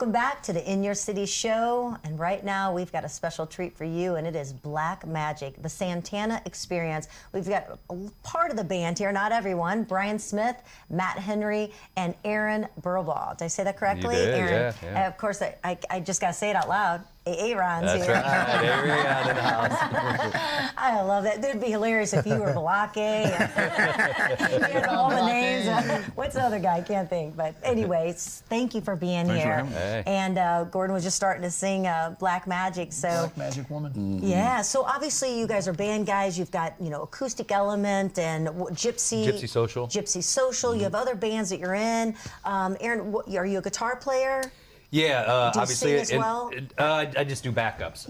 Welcome back to the In Your City show, and right now we've got a special treat for you, and it is Black Magic, the Santana Experience. We've got a part of the band here, not everyone, Brian Smith, Matt Henry, and Aaron Burlbaw. Did I say that correctly? You did, Aaron. yeah. And of course, I just got to say it out loud. Aaron's That's here. right, Aaron in the house. I love that. It'd be hilarious if you were Blake. You had all the names. What's the other guy? I can't think. But anyways, thank you for being Thanks here. for having me. Hey. And Gordon was just starting to sing Black Magic. So Black Magic Woman. yeah. So obviously you guys are band guys. You've got acoustic element and Gypsy Social. Gypsy Social. You have other bands that you're in. Aaron, are you a guitar player? Yeah, Do you obviously. sing as well? I just do backups.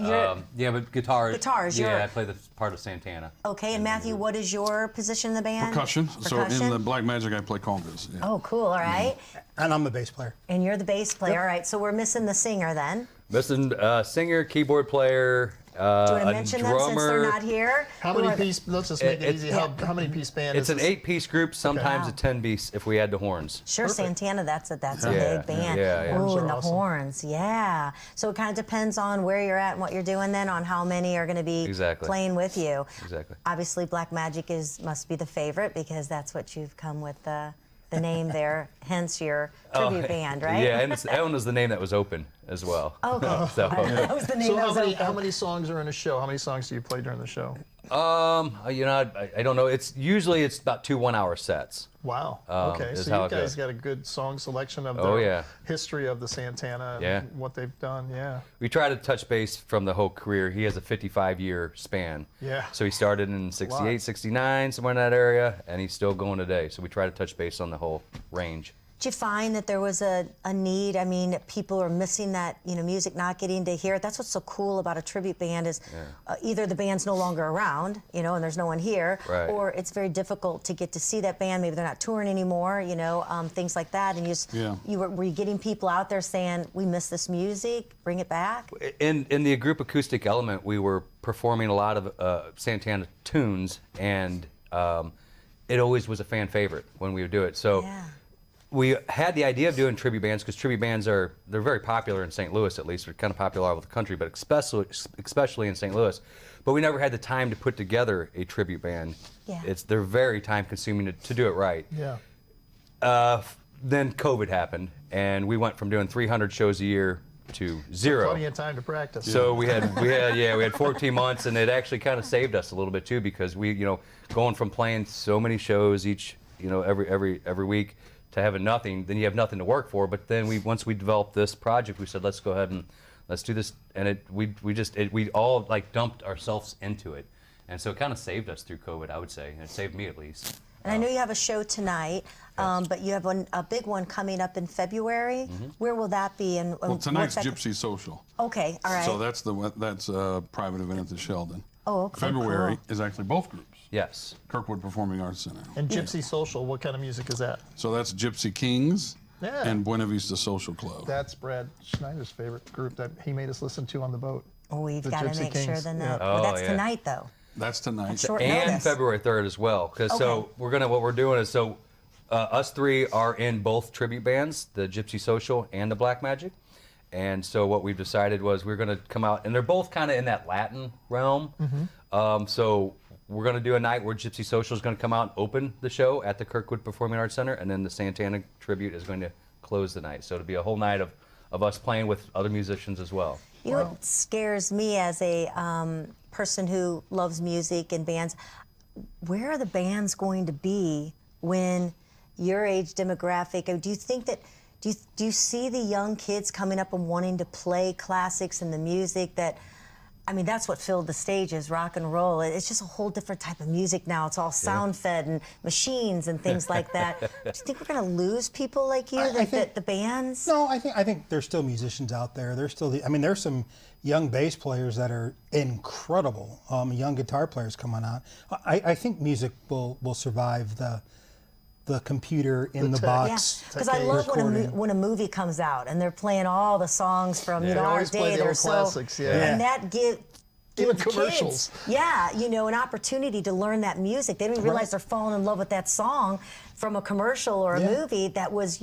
Yeah, but guitars. you're- Yeah, I play the part of Santana. Okay. And Matthew, what is your position in the band? Percussion. So in Percussion? the Black Magic, I play congas. Yeah. Oh, cool. All right. And I'm the bass player. And you're the bass player. All right. So we're missing the singer then. Missing singer, keyboard player, Do you want to a mention them since they're drummer. not here? How Who many are they? piece? Let's just make it easy. yeah. How many piece band? It's is an this? 8-piece group, sometimes Wow. a 10-piece if we add the horns. Sure, Perfect. Santana, that's a Yeah, big band. yeah. Ooh, Horns and are the awesome. horns, yeah. So it kind of depends on where you're at and what you're doing then on how many are going to be Exactly. playing with you. Exactly. Obviously, Black Magic must be the favorite because that's what you've come with the name there, hence your tribute band, right? Yeah, and that one was the name that was open as well. Okay. So, That was the name So that was how open. many songs are in a show? How many songs do you play during the show? I don't know. It's about 2 1-hour sets. Wow. Okay, is so how you it guys goes. got a good song selection of Oh, the yeah. history of the Santana and Yeah. what they've done. Yeah. We try to touch base from the whole career. He has a 55-year span. Yeah. So he started in 68, 69, somewhere in that area, and he's still going today. So we try to touch base on the whole range. Did you find that there was a need? I mean, people are missing that, music, not getting to hear it. That's what's so cool about a tribute band is either the band's no longer around, and there's no one here, Right. or it's very difficult to get to see that band. Maybe they're not touring anymore, things like that. And were you getting people out there saying, we miss this music, bring it back? In the group acoustic element, we were performing a lot of Santana tunes, and it always was a fan favorite when we would do it. So. Yeah. We had the idea of doing tribute bands because tribute bands they're very popular in St. Louis, at least. They're kind of popular all over the country, but especially in St. Louis. But we never had the time to put together a tribute band. Yeah. They're very time consuming to do it right. Yeah. Then COVID happened, and we went from doing 300 shows a year to 0. Plenty of time to practice. So we had 14 months, and it actually kind of saved us a little bit too because we going from playing so many shows each every week to having nothing, then you have nothing to work for. But then once we developed this project, we said let's go ahead and let's do this, and we all like dumped ourselves into it, and so it kind of saved us through COVID, I would say, and it saved me at least. And I know you have a show tonight, Yes. but you have a big one coming up in February. Where will that be? And Well, tonight's what's that? Gypsy Social. Okay, all right. So that's a private event at the Sheldon. Oh, okay, February cool. is actually both groups. Yes. Kirkwood Performing Arts Center. And Gypsy Social, what kind of music is that? So that's Gypsy Kings Yeah. and Buena Vista Social Club. That's Brad Schneider's favorite group that he made us listen to on the boat. Oh, we've The got to Gypsy make sure Kings, then yeah. that. Well, that's yeah. tonight though. That's tonight. Short And notice. February 3rd as well, because Okay. what we're doing is us three are in both tribute bands, the Gypsy Social and the Black Magic, and so what we've decided was we're going to come out, and they're both kind of in that Latin realm. So we're going to do a night where Gypsy Social is going to come out and open the show at the Kirkwood Performing Arts Center, and then the Santana tribute is going to close the night. So it'll be a whole night of us playing with other musicians as well. You know what scares me as a person who loves music and bands? Where are the bands going to be when your age demographic? Do you think that? Do you see the young kids coming up and wanting to play classics and the music that? I mean, that's what filled the stages, rock and roll. It's just a whole different type of music now. It's all sound-fed and machines and things like that. Do you think we're going to lose people like you, the bands? No, I think there's still musicians out there. There's still there's some young bass players that are incredible. Young guitar players coming out. I think music will survive the computer in the Yeah, box. because I love recording. when a movie comes out and they're playing all the songs from They our always play day. the They're old classics, yeah. And that gives Even kids, commercials. an opportunity to learn that music. They don't even realize they're falling in love with that song from a commercial or a movie that was,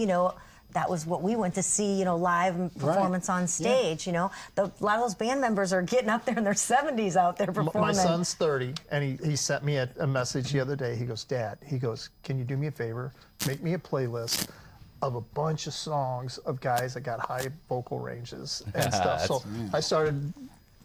that was what we went to see, you know, live performance on stage. You know, a lot of those band members are getting up there in their 70s out there performing. My son's 30, and he sent me a message the other day. He goes, Dad, he goes, can you do me a favor? Make me a playlist of a bunch of songs of guys that got high vocal ranges and stuff. So I started,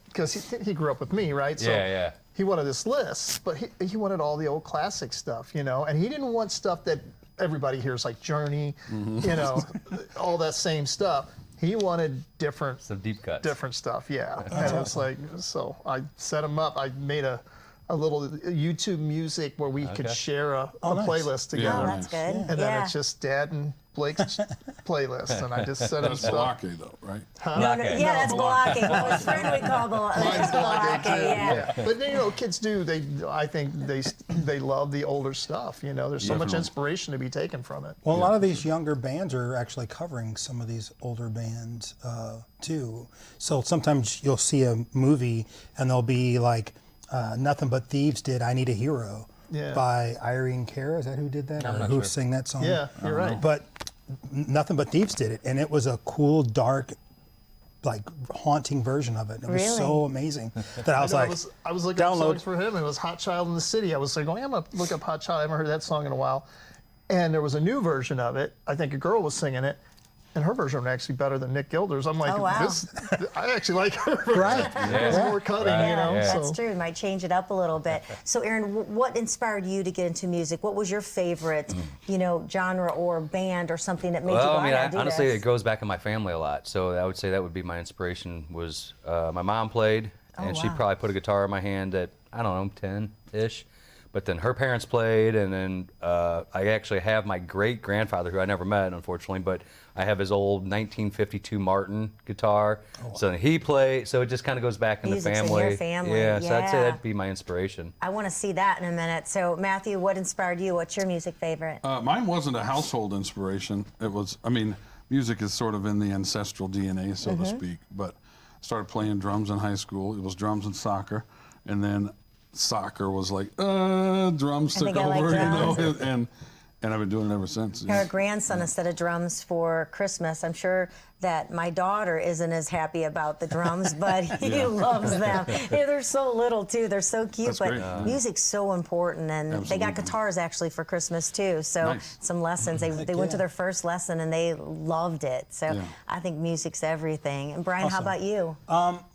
because he grew up with me, right? So Yeah. he wanted this list, but he wanted all the old classic stuff, you know, and he didn't want stuff that everybody hears, like Journey, you know, all that same stuff. He wanted Some deep cuts. different stuff, yeah. And it was like, so I set him up. I made a little YouTube music where we could share a playlist together. Oh, that's good. And then it's just Dad and Blake's playlist, and I just set him That's stuff. blocky though, right? That's blocking. His friend we call blocking. Yeah. But you know, kids do. I think they love the older stuff. You know, there's so much Definitely. inspiration to be taken from it. Well, a lot of these younger bands are actually covering some of these older bands too. So sometimes you'll see a movie and they'll be like, Nothing But Thieves did I Need a Hero by Irene Cara. Is that who did that? I'm or not who sure. sang that song? Yeah, you're right. But Nothing But Thieves did it, and it was a cool, dark, like haunting version of it. It was Really? so amazing that I was No, like, I was looking up download. songs for him. It was Hot Child in the City. I was like, I'm gonna look up Hot Child. I haven't heard that song in a while. And there was a new version of it. I think a girl was singing it, and her version was actually better than Nick Gilder's. I'm like, Oh, wow. I actually like her version. Right. It was more cutting, you know. That's so. true. Might change it up a little bit. So, Aaron, what inspired you to get into music? What was your favorite, you know, genre or band or something that made you go, Well, I mean, gotta do honestly, this? it goes back in my family a lot. So I would say that would be my inspiration. Was my mom played, and she wow. probably put a guitar in my hand at, I don't know, 10-ish. But then her parents played, and then I actually have my great grandfather, who I never met, unfortunately, but I have his old 1952 Martin guitar. So he played. So it just kind of goes back in Music's the in family. your family, Yeah. So I'd say yeah. that'd be my inspiration. I want to see that in a minute. So, Matthew, what inspired you? What's your music favorite? Mine wasn't a household inspiration. It was, I mean, music is sort of in the ancestral DNA, so to speak. But I started playing drums in high school. It was drums and soccer, and then soccer was like, drums I took think I like over, you know, drums. and I've been doing it ever since. Our grandson a set of drums for Christmas. I'm sure that my daughter isn't as happy about the drums, but he loves them. Yeah, they're so little too. They're so cute. That's But great. music's so important, and they got Absolutely. guitars actually for Christmas too. So Nice. some lessons. They went to their first lesson and they loved it. So Yeah. I think music's everything. And Brian, how Awesome. about you?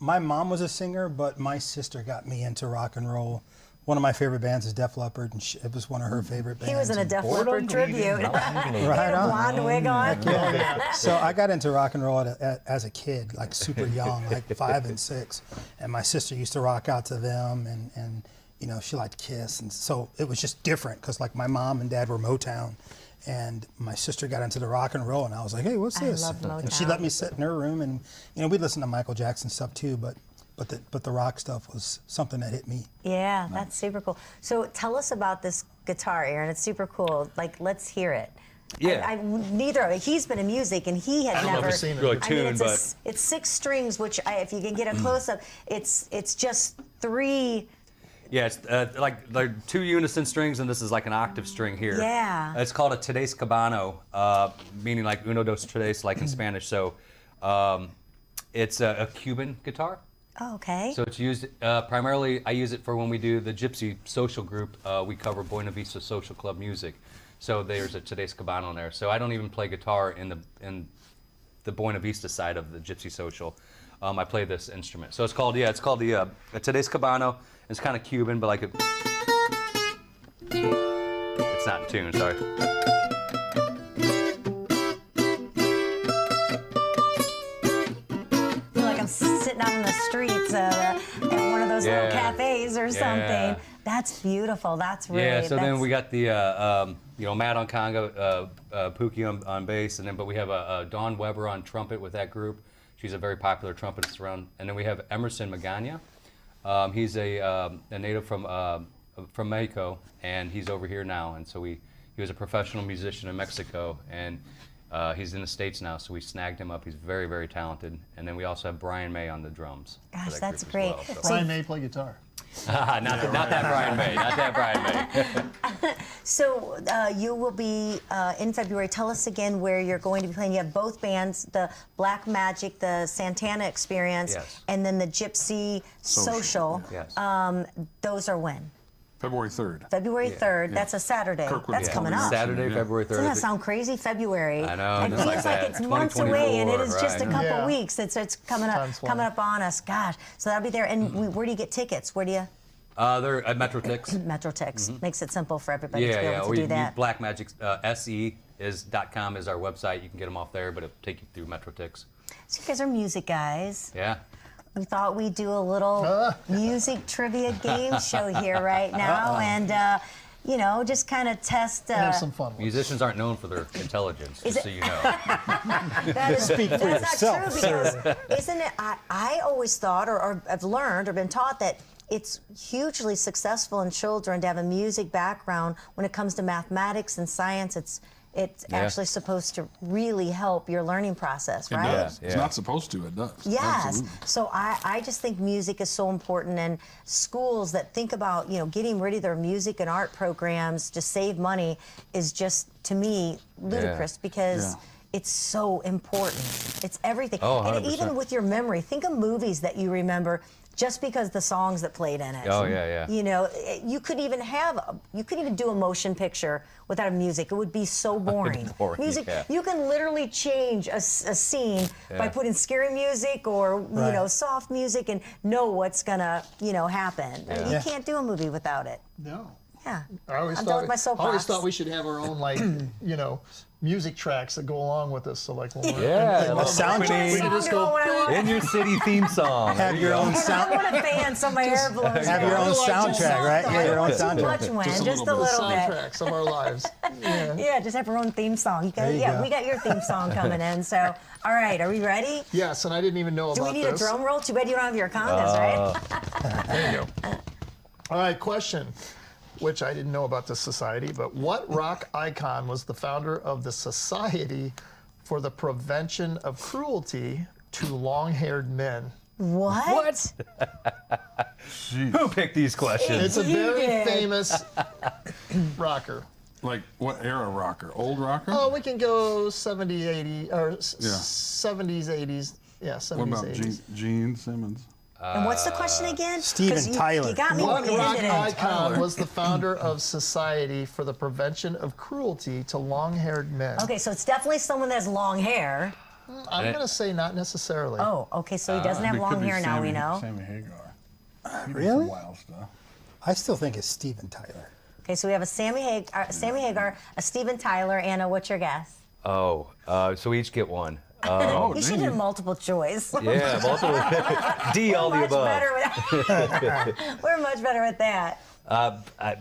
My mom was a singer, but my sister got me into rock and roll. One of my favorite bands is Def Leppard, and it was one of her favorite bands. He was in a and- Def Leppard tribute. He Right had a on. blonde wig on. So I got into rock and roll as a kid, like super young, like 5 and 6. And my sister used to rock out to them, and you know, she liked Kiss. And so it was just different because like my mom and dad were Motown. And my sister got into the rock and roll, and I was like, hey, what's I this? love And she Motown. let me sit in her room, and you know, we'd listen to Michael Jackson stuff too, but the rock stuff was something that hit me. Yeah, that's super cool. So tell us about this guitar, Aaron. It's super cool. Like, let's hear it. Yeah. Neither of it. He's been in music, and he had never. never seen it. Really I mean, tuned, it's 6 strings, which if you can get a close up, it's just 3. Yeah, it's like 2 unison strings, and this is like an octave string here. Yeah. It's called a tres cabano, meaning like uno, dos, tres, like in Spanish. So it's a Cuban guitar. Oh, okay. So it's used primarily, I use it for when we do the Gypsy social group. We cover Buena Vista Social Club music. So there's a tres cabano in there. So I don't even play guitar in the Buena Vista side of the Gypsy social. I play this instrument. So it's called the tres cabano. It's kind of Cuban, but like it's not in tune. Sorry. I feel like I'm sitting out in the streets at one of those little Yeah. cafes or Yeah. something. That's beautiful. That's really. Yeah, so then that's- we got the Matt on conga, Pookee on bass, and then but we have a Dawn Weber on trumpet with that group. She's a very popular trumpetist around, and then we have Emerson Magana. He's a native from Mexico, and he's over here now, and so he was a professional musician in Mexico, and he's in the States now, so we snagged him up. He's very, very talented, and then we also have Brian May on the drums. for Gosh, that that's group as great. well, so. Brian May play guitar. not that Brian May, not that Brian May. So you will be in February. Tell us again where you're going to be playing. You have both bands, the Black Magic, the Santana Experience, Yes. and then the Gypsy Social. Yes. Those are when? February 3rd. February 3rd. That's a Saturday. Kirkwood That's is coming coming up. up. Saturday, Yeah. February 3rd. Doesn't that sound crazy? February. I know, It just feels like like that. it's months away, and it is 2024, just a right. couple Yeah. weeks. It's coming up, Time's flying. coming up on us. Gosh. So that'll be there. And where do you get tickets? Where do you? They're at Metrotix. Metrotix makes it simple for everybody to Yeah, be yeah. able Or to you do can use that. Black Magic .com is our website. You can get them off there, but it'll take you through Metrotix. So you guys are music guys. Yeah. We thought we'd do a little music trivia game show here right now, and you know, just kind of test. Have some fun. Musicians aren't known for their intelligence, Is just it- so you know. That is, Speak for that's yourself, not true because isn't it? I always thought, or have learned, or been taught that it's hugely successful in children to have a music background when it comes to mathematics and science. It's Yeah. actually supposed to really help your learning process, It right? does. Yeah. It's not supposed to. It does. Yes. Absolutely. So I just think music is so important, and schools that think about, you know, getting rid of their music and art programs to save money is just, to me, ludicrous because Yeah. it's so important. It's everything. Oh, and 100%. even with your memory, think of movies that you remember just because the songs that played in it. Oh, yeah, yeah. You know, you could even do a motion picture without a music. It would be so boring. boring, Music, yeah. you can literally change a scene by Yeah. putting scary music or you know, soft music and know what's gonna, you know, happen. Yeah. You Yeah. can't do a movie without it. No. Yeah. I always I'm thought done with my I always soapbox. thought we should have our own, like, you know, music tracks that go along with this. So like when we're Yeah, in like the sound we check. can just I want go. what I want. In your city theme song. Have your own And I sound. want a band so my hair blows Have out. your own Just soundtrack, right? Yeah, your own Too soundtrack. much, Wen, Just a just a little bit. little bit. Soundtracks of our lives. Yeah. Yeah, just have your own theme song. You got, There you yeah, go. we got your theme song coming in. So, all right, are we ready? Yes, and I didn't even know Do about we need this. a drum roll? Too bad you don't have your congas, right? There you go. All right, question, which I didn't know about this society, but what rock icon was the founder of the Society for the Prevention of Cruelty to Long-Haired Men? What? Who picked these questions? It's a You very did. famous rocker. Like what era rocker? Old rocker? Oh, we can go 70s, 80s, or Yeah. 70s, 80s. Yeah, 70s, What about 80s. Gene Simmons? And what's the question again? Steven 'Cause you, Tyler. You got me What when you rock ended it. icon was the founder of Society for the Prevention of Cruelty to Long-Haired Men? Okay, so it's definitely someone that has long hair. I'm going to say not necessarily. Oh, okay, so he doesn't have It could long be hair now, we Sammy- know. Sammy Hagar. He did really? some wild stuff. I still think it's Steven Tyler. Okay, so we have a Sammy Hagar, a Steven Tyler, Anna, what's your guess? Oh, so we each get one. Oh, You should dang. have multiple choice. Yeah, multiple. D, all the much above. better with We're much better with that.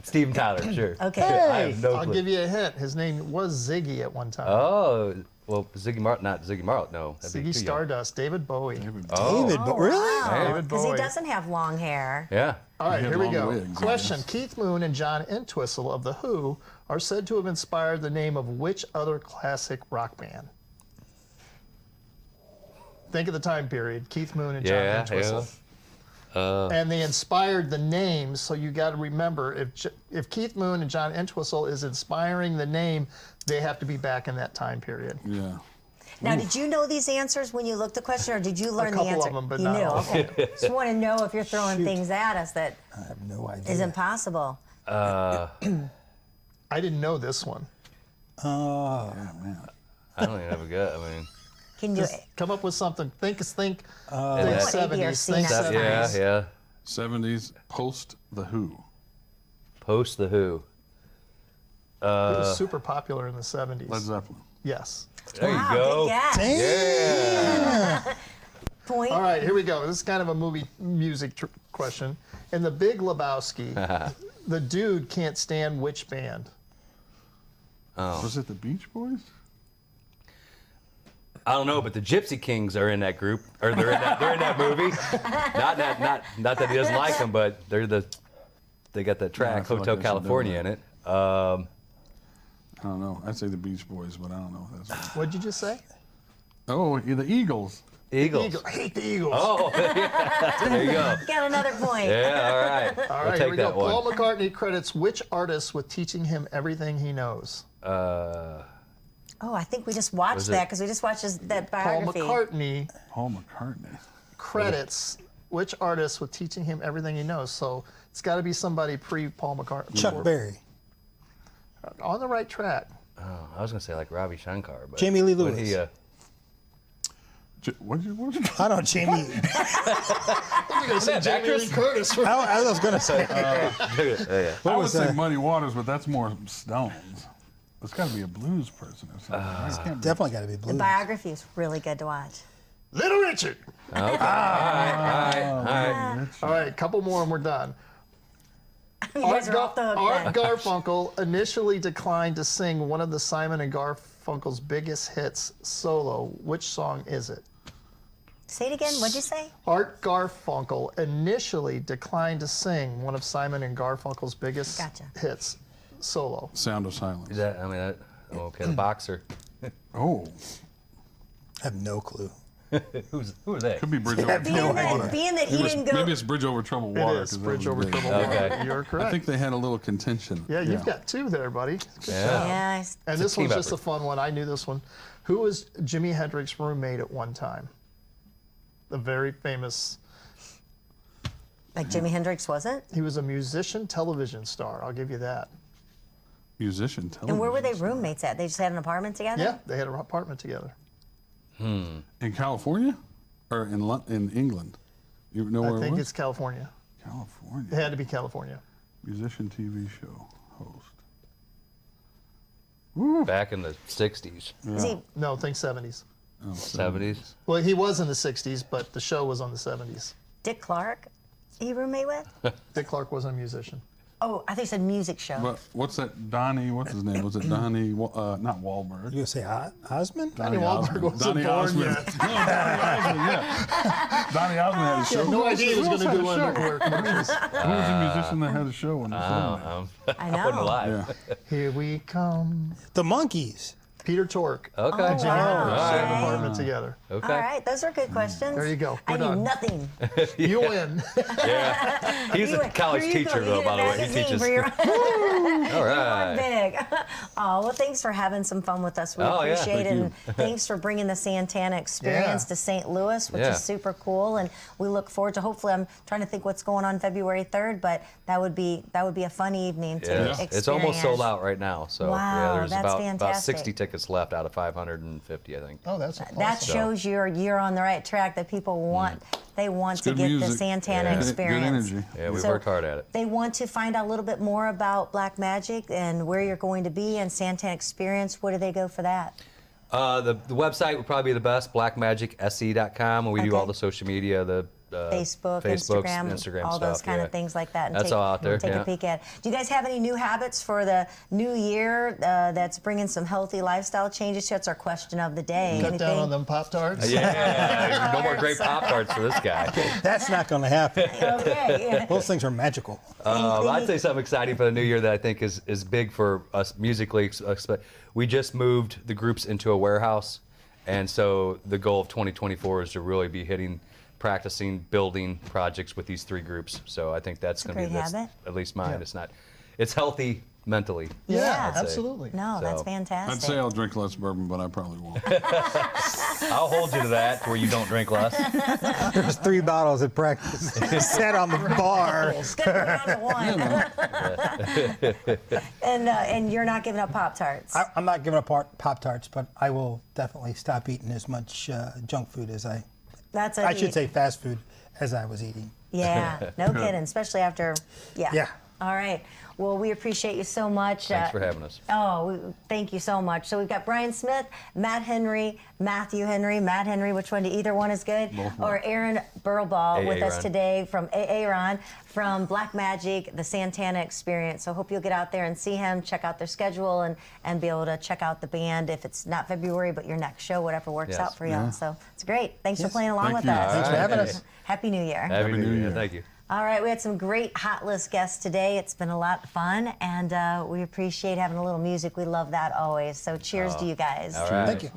Steven Tyler, sure. Okay. I have no I'll clue. give you a hint. His name was Ziggy at one time. Oh, well, not Ziggy Marley, no. that'd be Ziggy too young. Stardust, David Bowie. Oh, David, but really? David Because he Bowie. doesn't have long hair. yeah. All right, He had here we long go. wigs, I Question. guess. Keith Moon and John Entwistle of The Who are said to have inspired the name of which other classic rock band? Think of the time period. Keith Moon and John Yeah, Entwistle. And they inspired the names, so you got to remember if Keith Moon and John Entwistle is inspiring the name, they have to be back in that time period. Yeah. Now, did you know these answers when you looked the question, or did you learn the couple answer? of them, but you not knew. all. Okay. Just want to know if you're throwing things at us that I have no idea. is impossible. I didn't know this one. Oh, Yeah, man. I don't even have a gut. I mean, Can you? Come up with something. Think think want 70s. Think ADRC next 70s. yeah. 70s post The Who. Post the Who. It was super popular in the 70s. Led Zeppelin. Yes. There you Wow, go. good guess. Yeah. Point. All right, here we go. This is kind of a movie music question. In The Big Lebowski, the dude can't stand which band? Was it the Beach Boys? I don't know, but the Gypsy Kings are in that group, or they're in that movie. Not that he doesn't like them, but they got that track I feel like Hotel I should know California in that. it. I don't know. I'd say the Beach Boys, but I don't know if that's right. What'd you just say? Oh, the Eagles. Eagles. I hate the Eagles. Oh, yeah. There you go. Got another point. Yeah, all right. All We'll right, here take we go. that one. Paul McCartney credits which artist with teaching him everything he knows? Oh, I think we just watched Was that it- because we just watched that Paul biography. McCartney Paul McCartney. credits which artist with teaching him everything he knows? So it's got to be somebody pre-Paul McCartney. Chuck Berry. On the right track. Oh, I was going to say like Ravi Shankar. But Jamie Lee would Lewis. He, What did you I don't know, Jamie. I'm going to say Jamie Lee Curtis. I was going to say. yeah. I would was, say uh, Muddy Waters, but that's more Stones. It's got to be a blues person or something. It can't be. Definitely got to be The blues. biography is really good to watch. Little Richard. Okay. All right. All right, couple more and we're done. You guys are off the hook Art then. Garfunkel initially declined to sing one of the Simon and Garfunkel's biggest hits solo. Which song is it? Say it again. What'd you say? Art Garfunkel initially declined to sing one of Simon and Garfunkel's biggest Gotcha. hits solo. Sound of Silence. Is that, I mean, that, okay, the boxer. Oh, I have no clue. Who is that? could be Bridge Over Being Troubled that, Water. being that he Maybe didn't it's- go. Maybe it's Bridge Over Troubled Water. It is 'cause that Bridge was Over big. Troubled Okay. Water. You're correct. I think they had a little contention. Yeah, you've got two there, buddy. Good Yeah. job. Yeah, And It's a this one's team just a effort. fun one. I knew this one. Who was Jimi Hendrix's roommate at one time? The very famous. like Jimi Hendrix wasn't. He was a musician, television star. I'll give you that. Musician, television. And where were they star. roommates at? They just had an apartment together. Yeah, they had an apartment together. In California? Or in England? You know where I think it it's was? California. California. It had to be California. Musician TV show host. Back in the 60s, Is he? No, think 70s. 70s. Well, he was in the 60s, but the show was on the 70s. Dick Clark? He roommate with? Dick Clark was a musician. Oh, I think you said music show. But what's that? Donnie, what's his name? Was it Donnie? Not Wahlberg. You gonna say Osmond? Donnie Wahlberg wasn't Donnie born Osmond. yet. No, Donnie Osmond, yeah. Donnie Osmond had a show. No idea he was Who going to else do had a one show? of the commercials. Who was a musician that had a show in the film? I I wasn't know. alive. Yeah. Here we come. The Monkeys. Peter Tork. Okay. Oh, Jimmy wow. Hendrix shared an Okay. apartment together. Okay. All right, those are good questions. There you go. I We're knew done. nothing. You win. Yeah. He's You a were- college here you teacher, go. though, You by get a the way. He magazine teaches. for your- All Won right. big. Oh, well, thanks for having some fun with us. We Oh, yeah. appreciate it. Thank And thanks for bringing the Santana Experience Yeah. to St. Louis, which Yeah. is super cool. And we look forward to, hopefully, I'm trying to think what's going on February 3rd, but that would be a fun evening to Yeah. experience. It's almost sold out right now. So Wow, yeah, there's that's about fantastic. 60 tickets left out of 550, I think. Oh, that's awesome. That shows you're on the right track, that people want. They want to good get the music. Santana Yeah. Good Experience. energy. Yeah, we So worked hard at it. They want to find out a little bit more about Black Magic and where you're going to be and Santana Experience. Where do they go for that? The website would probably be the best, blackmagicse.com, and we do Okay. all the social media, the Facebook, Facebooks, Instagram, all stuff, those kind yeah. of things like that. And That's all out there, Take yeah. a peek at. Do you guys have any new habits for the new year that's bringing some healthy lifestyle changes? That's our question of the day. Cut down Anything? on them Pop-Tarts. Yeah, no more grape Pop-Tarts for this guy. That's not gonna happen. Okay. Yeah. Those things are magical. I'd say something exciting for the new year that I think is big for us musically. We just moved the groups into a warehouse, and so the goal of 2024 is to really be practicing, building projects with these three groups. So I think that's going to be great habit. at least mine. Yeah. It's healthy mentally. Yeah. I'd say. Absolutely. No, that's So, fantastic. I'd say I'll drink less bourbon, but I probably won't. I'll hold you to that where you don't drink less. There's 3 bottles at practice set on the bar. It's good to go down to one. And you're not giving up Pop-Tarts. I'm not giving up Pop-Tarts, but I will definitely stop eating as much junk food as I should say fast food as I was eating. Yeah, no kidding, especially after, Yeah. All right. Well, we appreciate you so much. Thanks for having us. Thank you so much. So we've got Brian Smith, Matt Henry, Matthew Henry, Matt Henry, which one? Either one is good. Or Aaron Burlbaw with us Aaron. today from Aaron from Black Magic, the Santana Experience. So hope you'll get out there and see him, check out their schedule, and be able to check out the band if it's not February, but your next show, whatever works Yes. out for you. Yeah. So it's great. Thanks for Yes. playing along Thank with you. us. Thanks for having Hey. us. Happy New Year. Happy New Year. Year. Thank you. All right, we had some great hot list guests today. It's been a lot of fun, and we appreciate having a little music. We love that always. So cheers to you guys. All right. Thank you.